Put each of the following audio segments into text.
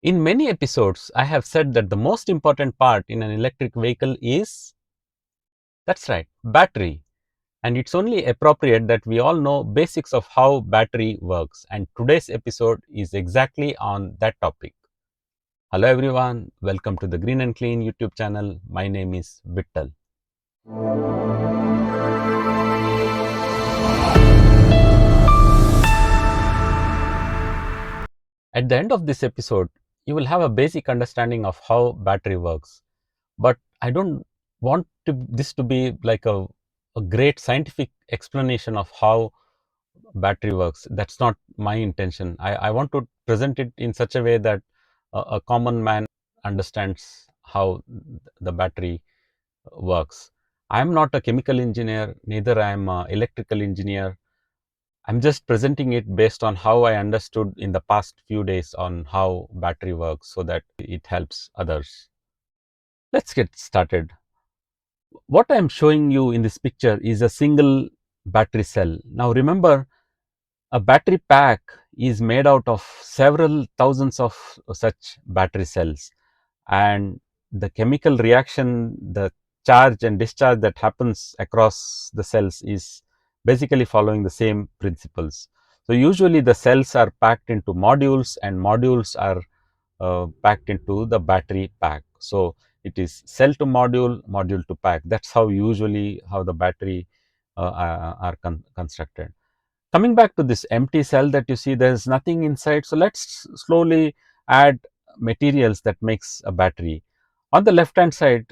In many episodes, I have said that the most important part in an electric vehicle is, that's right, battery. And it's only appropriate that we all know basics of how battery works. And today's episode is exactly on that topic. Hello everyone, welcome to the greenNClean YouTube channel. My name is Vittal. At the end of this episode, you will have a basic understanding of how battery works. But I don't want this to be like a great scientific explanation of how battery works. That's not my intention. I want to present it in such a way that a common man understands how the battery works. I am not a chemical engineer, neither I am an electrical engineer. I'm just presenting it based on how I understood in the past few days on how battery works so that it helps others. Let's get started. What I am showing you in this picture is a single battery cell. Now remember, a battery pack is made out of several thousands of such battery cells, and the chemical reaction, the charge and discharge that happens across the cells is basically following the same principles. So usually the cells are packed into modules, and modules are packed into the battery pack. So it is cell to module, module to pack. That's how usually how the battery are constructed. Coming back to this empty cell that you see, there is nothing inside. So let's slowly add materials that makes a battery. On the left hand side,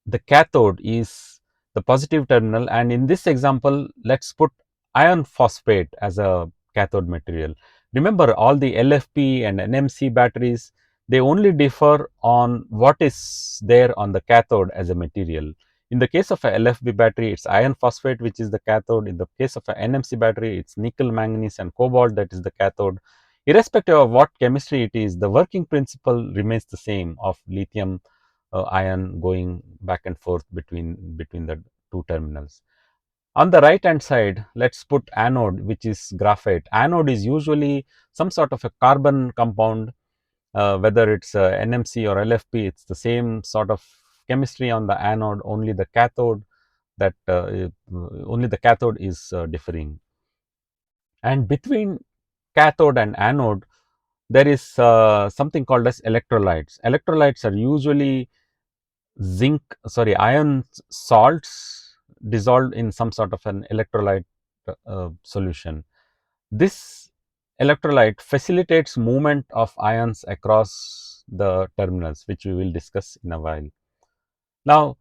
the cathode is the positive terminal, and in this example, let's put iron phosphate as a cathode material. Remember, all the LFP and NMC batteries, they only differ on what is there on the cathode as a material. In the case of a LFP battery, it's iron phosphate which is the cathode. In the case of a NMC battery, it's nickel, manganese and cobalt that is the cathode. Irrespective of what chemistry it is, the working principle remains the same of lithium ion going back and forth between the two terminals. On the right hand side, let's put anode, which is graphite. Anode is usually some sort of a carbon compound, whether it's NMC or LFP, it's the same sort of chemistry on the anode, only the cathode is differing. And between cathode and anode, there is something called as electrolytes. Electrolytes are usually iron salts dissolved in some sort of an electrolyte solution. This electrolyte facilitates movement of ions across the terminals, which we will discuss in a while. Now,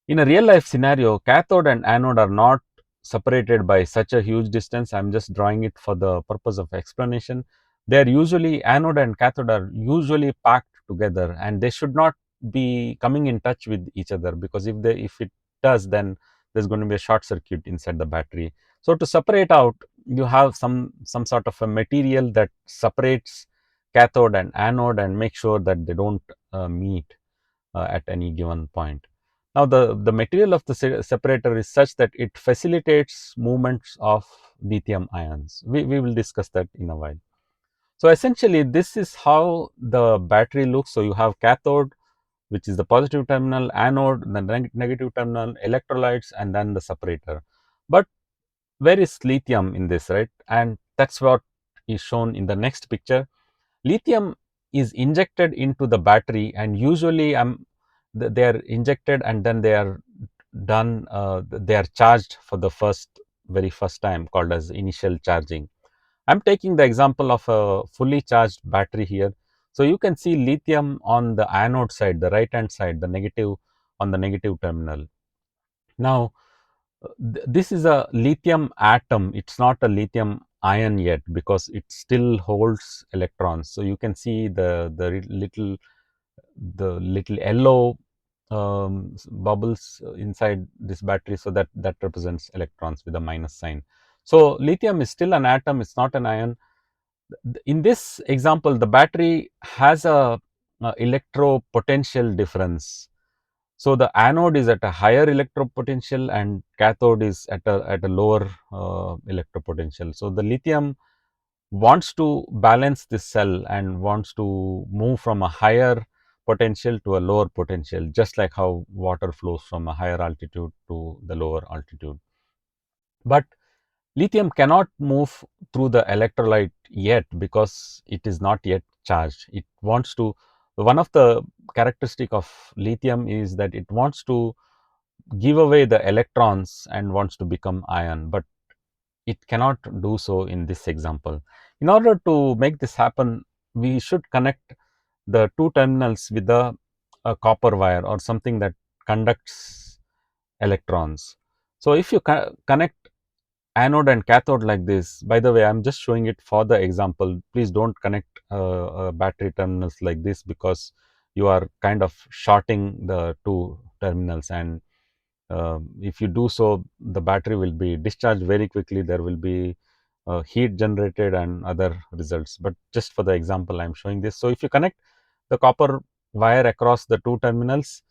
in a real life scenario, cathode and anode are not separated by such a huge distance. I am just drawing it for the purpose of explanation. They are usually, anode and cathode are usually packed together, and they should not be coming in touch with each other, because if it does, then there's going to be a short circuit inside the battery. So to separate out, you have some sort of a material that separates cathode and anode and make sure that they don't meet at any given point. Now, the material of the separator is such that it facilitates movements of lithium ions. We will discuss that in a while. So essentially, this is how the battery looks. So you have cathode, which is the positive terminal, anode, the negative terminal, electrolytes, and then the separator. But where is lithium in this, right? And that's what is shown in the next picture. Lithium is injected into the battery, and usually they are injected and then they are done, they are charged for the very first time, called as initial charging. I'm taking the example of a fully charged battery here. So you can see lithium on the anode side, the right hand side, the negative, on the negative terminal. Now, this is a lithium atom. It's not a lithium ion yet, because it still holds electrons. So you can see the little yellow bubbles inside this battery. So that represents electrons with a minus sign. So lithium is still an atom, it's not an ion. In this example, the battery has a electropotential difference. So the anode is at a higher electropotential and cathode is at a lower electropotential. So the lithium wants to balance this cell and wants to move from a higher potential to a lower potential, just like how water flows from a higher altitude to the lower altitude. But lithium cannot move through the electrolyte yet because it is not yet charged. It wants to, one of the characteristic of lithium is that it wants to give away the electrons and wants to become ion, but it cannot do so in this example. In order to make this happen, we should connect the two terminals with a copper wire or something that conducts electrons. So, if you connect anode and cathode like this, by the way, I am just showing it for the example. Please do not connect battery terminals like this, because you are kind of shorting the two terminals, and if you do so, the battery will be discharged very quickly. There will be heat generated and other results, but just for the example I am showing this. So, if you connect the copper wire across the two terminals,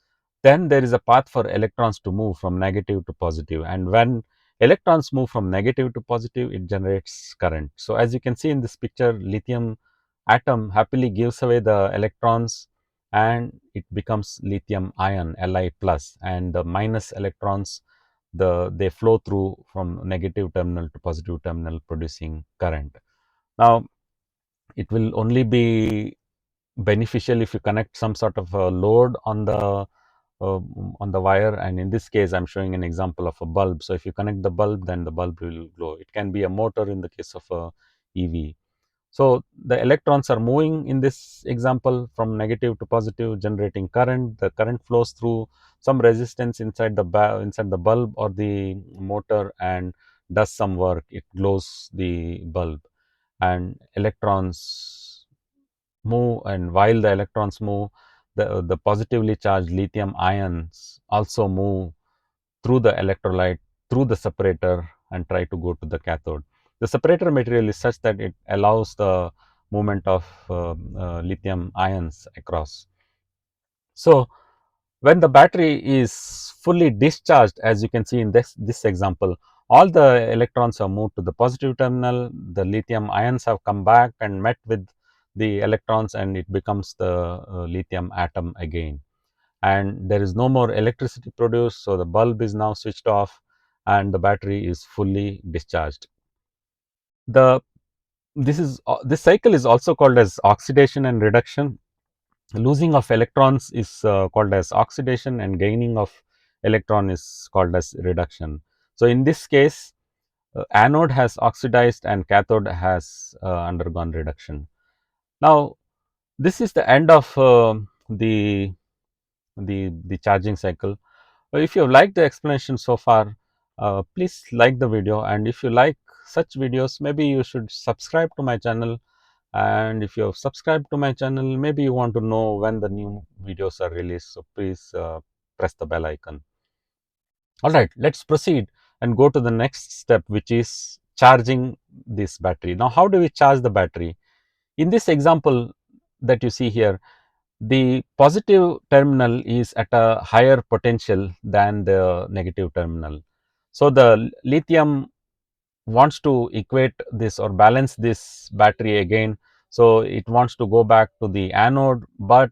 then there is a path for electrons to move from negative to positive, and when electrons move from negative to positive, it generates current. So, as you can see in this picture, lithium atom happily gives away the electrons and it becomes lithium ion, Li plus, and the minus electrons, they flow through from negative terminal to positive terminal, producing current. Now, it will only be beneficial if you connect some sort of a load on the wire, and in this case I am showing an example of a bulb. So, if you connect the bulb, then the bulb will glow. It can be a motor in the case of a EV. So, the electrons are moving in this example from negative to positive, generating current. The current flows through some resistance inside the bulb or the motor and does some work. It glows the bulb, and electrons move, and while the electrons move, the positively charged lithium ions also move through the electrolyte, through the separator, and try to go to the cathode. The separator material is such that it allows the movement of lithium ions across. So, when the battery is fully discharged, as you can see in this example, all the electrons have moved to the positive terminal, the lithium ions have come back and met with the electrons, and it becomes the lithium atom again, and there is no more electricity produced. So, the bulb is now switched off and the battery is fully discharged. The this cycle is also called as oxidation and reduction. Losing of electrons is called as oxidation, and gaining of electron is called as reduction. So, in this case, anode has oxidized and cathode has undergone reduction. Now, this is the end of the charging cycle. If you have liked the explanation so far, please like the video, and if you like such videos, maybe you should subscribe to my channel. And if you have subscribed to my channel, maybe you want to know when the new videos are released. So, please press the bell icon. Alright, let us proceed and go to the next step, which is charging this battery. Now, how do we charge the battery? In this example that you see here, the positive terminal is at a higher potential than the negative terminal. So, the lithium wants to equate this or balance this battery again. So, it wants to go back to the anode, but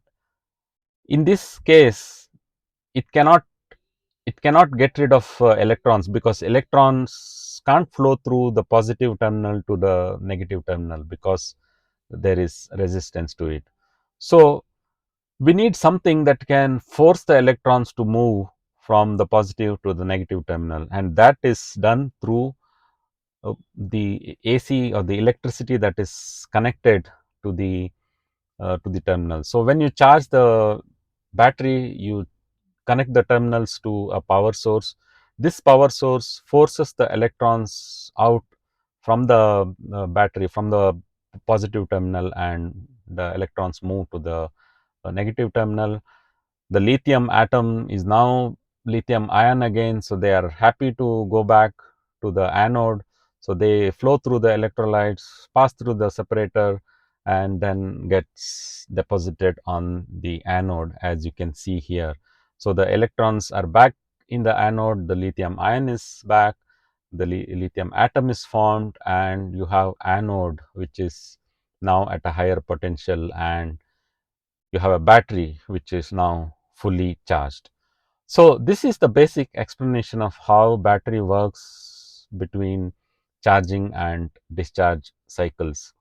in this case it cannot get rid of electrons, because electrons can't flow through the positive terminal to the negative terminal because there is resistance to it. So, we need something that can force the electrons to move from the positive to the negative terminal, and that is done through the AC or the electricity that is connected to the terminal. So, when you charge the battery, you connect the terminals to a power source. This power source forces the electrons out from the battery, from the positive terminal, and the electrons move to the negative terminal. The lithium atom is now lithium ion again. So, they are happy to go back to the anode. So, they flow through the electrolytes, pass through the separator, and then gets deposited on the anode, as you can see here. So, the electrons are back in the anode, the lithium ion is back, the lithium atom is formed, and you have anode which is now at a higher potential, and you have a battery which is now fully charged. So this is the basic explanation of how battery works between charging and discharge cycles.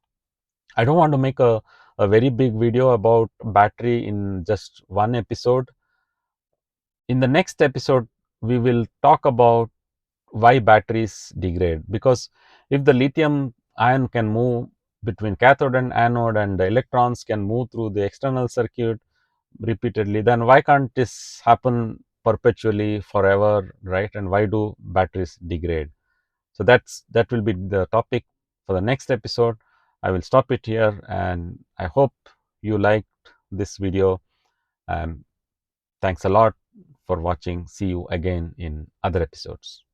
I don't want to make a very big video about battery in just one episode. In the next episode, we will talk about why batteries degrade, because if the lithium ion can move between cathode and anode, and the electrons can move through the external circuit repeatedly, then why can't this happen perpetually forever, right? And why do batteries degrade? So that will be the topic for the next episode. I will stop it here, and I hope you liked this video. Thanks a lot for watching. See you again in other episodes.